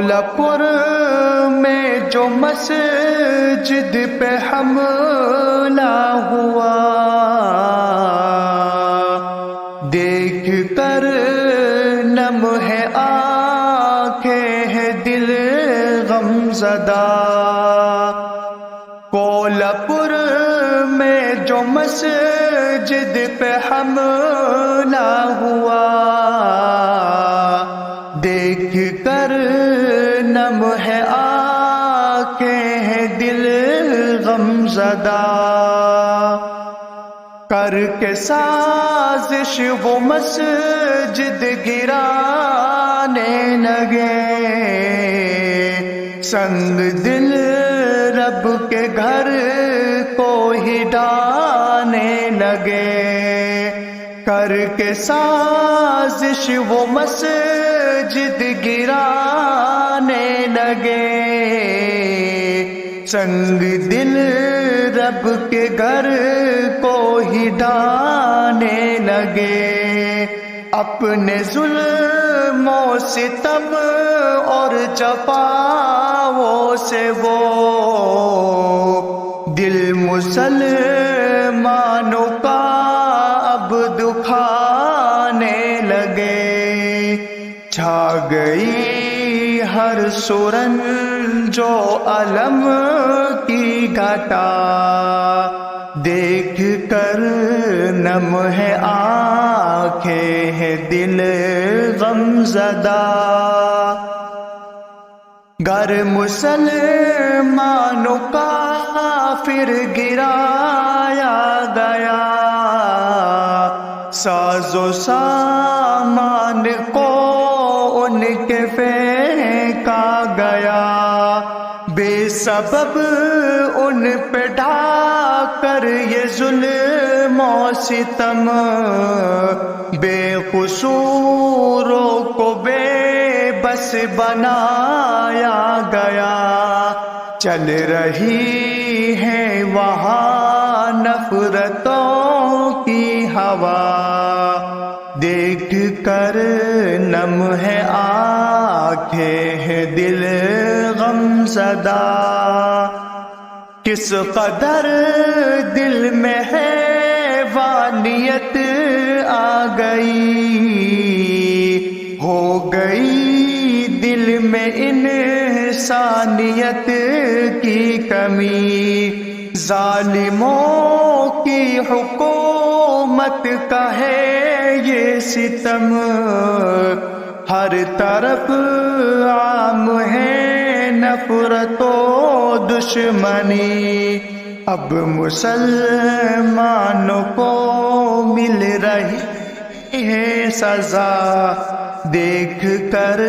کولہاپور میں جو مسجد پہ حملہ ہوا، دیکھ کر نم ہے آنکھیں ہے دل غم زدہ۔ کولہاپور میں جو مسجد پہ حملہ ہوا، دیکھ کر نم ہے آنکھیں ہے دل غم زدہ۔ کر کے سازش وہ مسجد گرانے لگے، سنگ دل رب کے گھر کو ہی ڈھانے لگے۔ کر کے سازش وہ مسجد گرانے لگے، سنگ دل رب کے گھر کو ہی ڈھانے لگے۔ اپنے ظلم و ستم اور جفاؤں سے وہ دل مسلمانوں کا اب دکھانے لگے۔ چھا گئی ہر سرنج و علم کی گھٹا، دیکھ کر نم ہے آنکھیں ہے دل غم زدہ۔ گر مسلمانوں کا پھر گرایا گیا، ساز و سامان کو ان کے پھینکا گیا، بے سبب ان پہ ڈھا کر یہ ظلم و ستم، بے قصوروں کو بے بس بنایا گیا۔ چل رہی ہے وہاں نفرتوں کی ہوا، دیکھ کر نم ہے آنکھیں ہے دل غم زدہ۔ کس قدر دل میں حیوانیت آ گئی، ہو گئی دل میں انسانیت کی کمی۔ ظالموں کی حکومت کا ہے یہ ستم، ہر طرف عام ہے نفرت و دشمنی۔ اب مسلمانوں کو مل رہی ہے سزا، دیکھ کر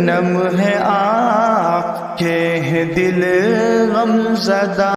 نم ہے آنکھیں ہے دل غم زدہ۔